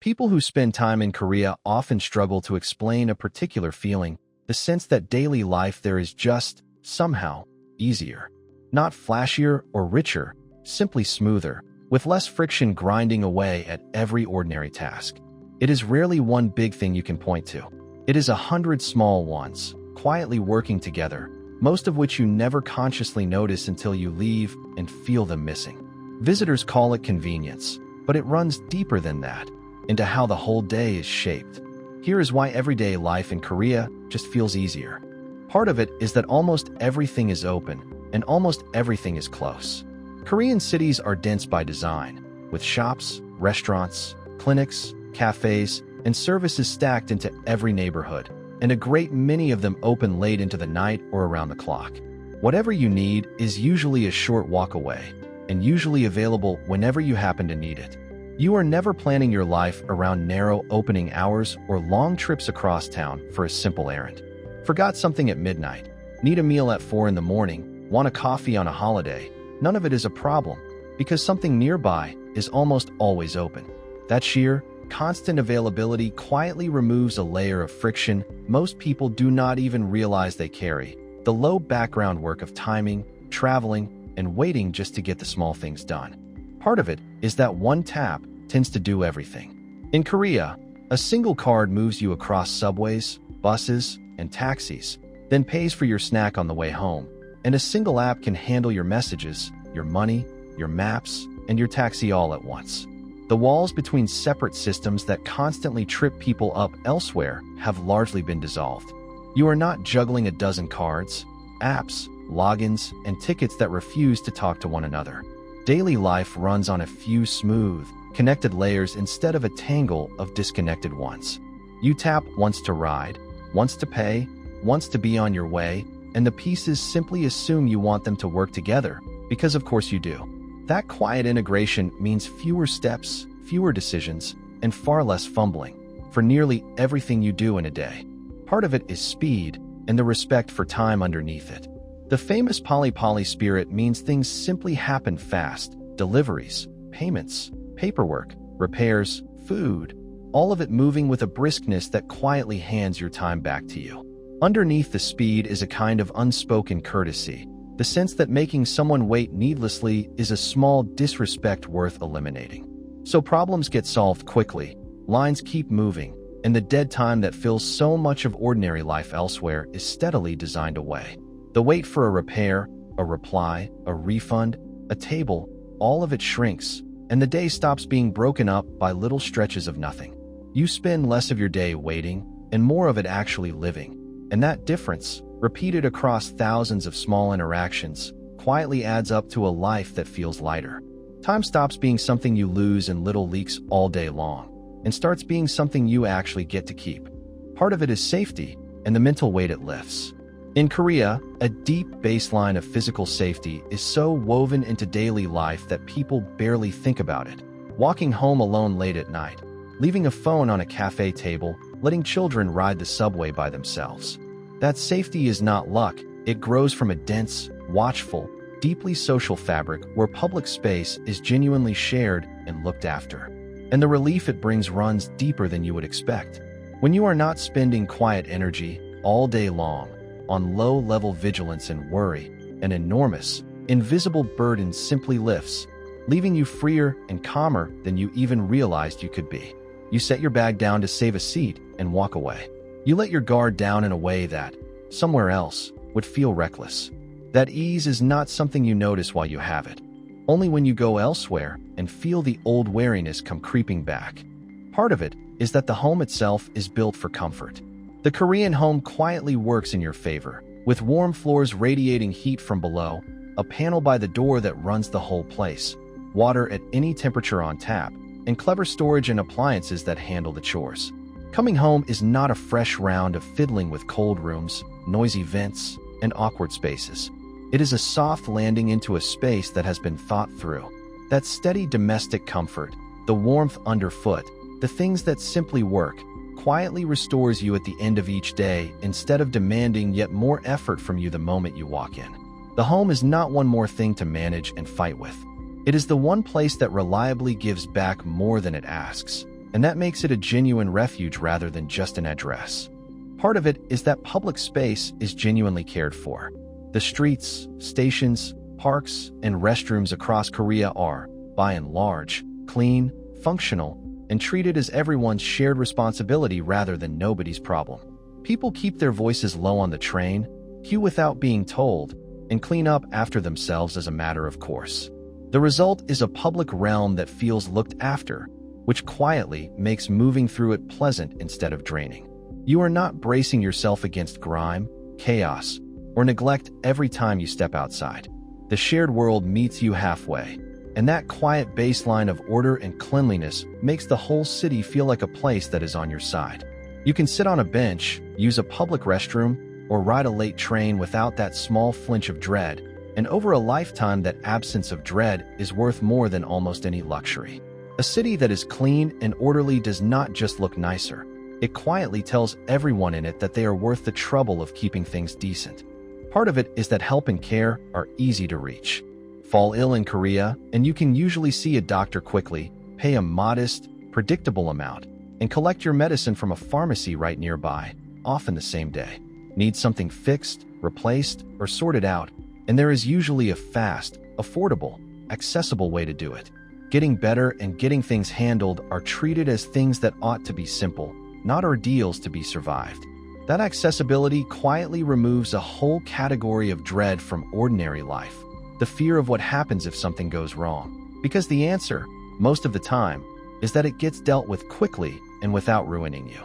People who spend time in Korea often struggle to explain a particular feeling, the sense that daily life there is just, somehow, easier. Not flashier or richer, simply smoother, with less friction grinding away at every ordinary task. It is rarely one big thing you can point to. It is 100 small ones, quietly working together, most of which you never consciously notice until you leave and feel them missing. Visitors call it convenience, but it runs deeper than that, into how the whole day is shaped. Here is why everyday life in Korea just feels easier. Part of it is that almost everything is open, and almost everything is close. Korean cities are dense by design, with shops, restaurants, clinics, cafes, and services stacked into every neighborhood, and a great many of them open late into the night or around the clock. Whatever you need is usually a short walk away, and usually available whenever you happen to need it. You are never planning your life around narrow opening hours or long trips across town for a simple errand. Forgot something at midnight, need a meal at 4 in the morning, want a coffee on a holiday. None of it is a problem, because something nearby is almost always open. That sheer, constant availability quietly removes a layer of friction most people do not even realize they carry, the low background work of timing, traveling, and waiting just to get the small things done. Part of it is that one tap tends to do everything. In Korea, a single card moves you across subways, buses, and taxis, then pays for your snack on the way home, and a single app can handle your messages, your money, your maps, and your taxi all at once. The walls between separate systems that constantly trip people up elsewhere have largely been dissolved. You are not juggling a dozen cards, apps, logins, and tickets that refuse to talk to one another. Daily life runs on a few smooth, connected layers instead of a tangle of disconnected ones. You tap once to ride, once to pay, once to be on your way, and the pieces simply assume you want them to work together, because of course you do. That quiet integration means fewer steps, fewer decisions, and far less fumbling for nearly everything you do in a day. Part of it is speed and the respect for time underneath it. The famous poly spirit means things simply happen fast. Deliveries, payments, paperwork, repairs, food, all of it moving with a briskness that quietly hands your time back to you. Underneath the speed is a kind of unspoken courtesy, the sense that making someone wait needlessly is a small disrespect worth eliminating. So problems get solved quickly, lines keep moving, and the dead time that fills so much of ordinary life elsewhere is steadily designed away. The wait for a repair, a reply, a refund, a table, all of it shrinks, and the day stops being broken up by little stretches of nothing. You spend less of your day waiting, and more of it actually living. And that difference, repeated across thousands of small interactions, quietly adds up to a life that feels lighter. Time stops being something you lose in little leaks all day long, and starts being something you actually get to keep. Part of it is safety, and the mental weight it lifts. In Korea, a deep baseline of physical safety is so woven into daily life that people barely think about it. Walking home alone late at night, leaving a phone on a cafe table, letting children ride the subway by themselves. That safety is not luck, it grows from a dense, watchful, deeply social fabric where public space is genuinely shared and looked after. And the relief it brings runs deeper than you would expect. When you are not spending quiet energy all day long, on low-level vigilance and worry, an enormous, invisible burden simply lifts, leaving you freer and calmer than you even realized you could be. You set your bag down to save a seat and walk away. You let your guard down in a way that, somewhere else, would feel reckless. That ease is not something you notice while you have it, only when you go elsewhere and feel the old wariness come creeping back. Part of it is that the home itself is built for comfort. The Korean home quietly works in your favor, with warm floors radiating heat from below, a panel by the door that runs the whole place, water at any temperature on tap, and clever storage and appliances that handle the chores. Coming home is not a fresh round of fiddling with cold rooms, noisy vents, and awkward spaces. It is a soft landing into a space that has been thought through. That steady domestic comfort, the warmth underfoot, the things that simply work, quietly restores you at the end of each day instead of demanding yet more effort from you the moment you walk in. The home is not one more thing to manage and fight with. It is the one place that reliably gives back more than it asks. and that makes it a genuine refuge rather than just an address. Part of it is that public space is genuinely cared for. The streets, stations, parks, and restrooms across Korea are, by and large, clean, functional, and treated as everyone's shared responsibility rather than nobody's problem. People keep their voices low on the train, queue without being told, and clean up after themselves as a matter of course. The result is a public realm that feels looked after, which quietly makes moving through it pleasant instead of draining. You are not bracing yourself against grime, chaos, or neglect every time you step outside. The shared world meets you halfway, and that quiet baseline of order and cleanliness makes the whole city feel like a place that is on your side. You can sit on a bench, use a public restroom, or ride a late train without that small flinch of dread, and over a lifetime that absence of dread is worth more than almost any luxury. A city that is clean and orderly does not just look nicer. It quietly tells everyone in it that they are worth the trouble of keeping things decent. Part of it is that help and care are easy to reach. Fall ill in Korea, and you can usually see a doctor quickly, pay a modest, predictable amount, and collect your medicine from a pharmacy right nearby, often the same day. Need something fixed, replaced, or sorted out, and there is usually a fast, affordable, accessible way to do it. Getting better and getting things handled are treated as things that ought to be simple, not ordeals to be survived. That accessibility quietly removes a whole category of dread from ordinary life, the fear of what happens if something goes wrong. Because the answer, most of the time, is that it gets dealt with quickly and without ruining you.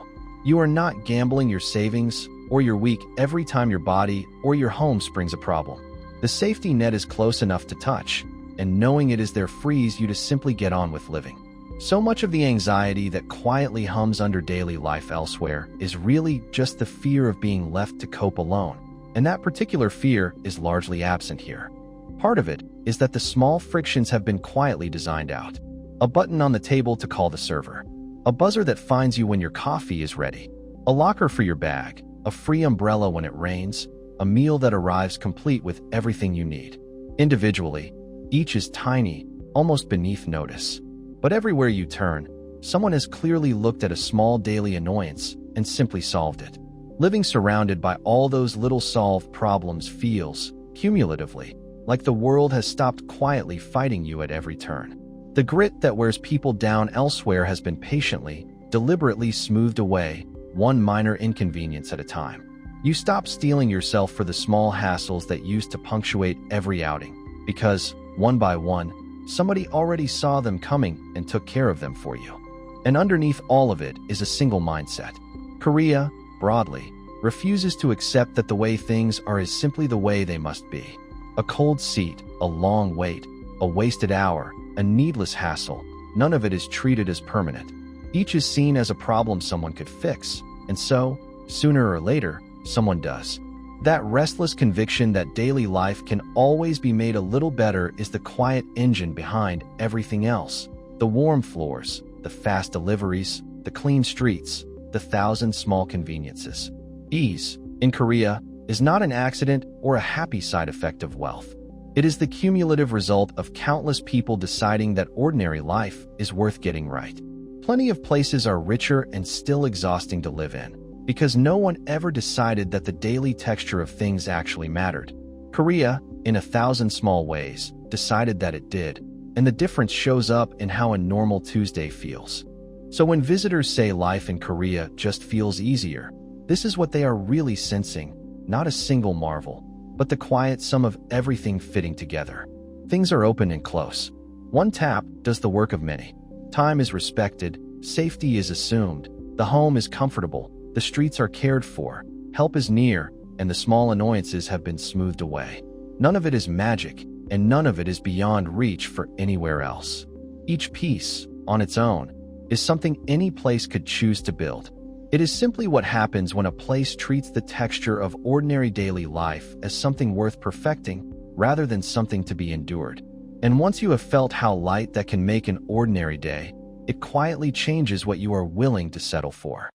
You are not gambling your savings or your week every time your body or your home springs a problem. The safety net is close enough to touch, and knowing it is there frees you to simply get on with living. So much of the anxiety that quietly hums under daily life elsewhere is really just the fear of being left to cope alone, and that particular fear is largely absent here. Part of it is that the small frictions have been quietly designed out. A button on the table to call the server, a buzzer that finds you when your coffee is ready, a locker for your bag, a free umbrella when it rains, a meal that arrives complete with everything you need. Individually, each is tiny, almost beneath notice. But everywhere you turn, someone has clearly looked at a small daily annoyance and simply solved it. Living surrounded by all those little solved problems feels, cumulatively, like the world has stopped quietly fighting you at every turn. The grit that wears people down elsewhere has been patiently, deliberately smoothed away, one minor inconvenience at a time. You stop steeling yourself for the small hassles that used to punctuate every outing, because, one by one, somebody already saw them coming and took care of them for you. And underneath all of it is a single mindset. Korea, broadly, refuses to accept that the way things are is simply the way they must be. A cold seat, a long wait, a wasted hour, a needless hassle, none of it is treated as permanent. Each is seen as a problem someone could fix, and so, sooner or later, someone does. That restless conviction that daily life can always be made a little better is the quiet engine behind everything else. The warm floors, the fast deliveries, the clean streets, the thousand small conveniences. Ease, in Korea, is not an accident or a happy side effect of wealth. It is the cumulative result of countless people deciding that ordinary life is worth getting right. Plenty of places are richer and still exhausting to live in, because no one ever decided that the daily texture of things actually mattered. Korea, in 1,000 small ways, decided that it did, and the difference shows up in how a normal Tuesday feels. So when visitors say life in Korea just feels easier, this is what they are really sensing, not a single marvel, but the quiet sum of everything fitting together. Things are open and close. One tap does the work of many. Time is respected, safety is assumed, the home is comfortable, the streets are cared for, help is near, and the small annoyances have been smoothed away. None of it is magic, and none of it is beyond reach for anywhere else. Each piece, on its own, is something any place could choose to build. It is simply what happens when a place treats the texture of ordinary daily life as something worth perfecting, rather than something to be endured. And once you have felt how light that can make an ordinary day, it quietly changes what you are willing to settle for.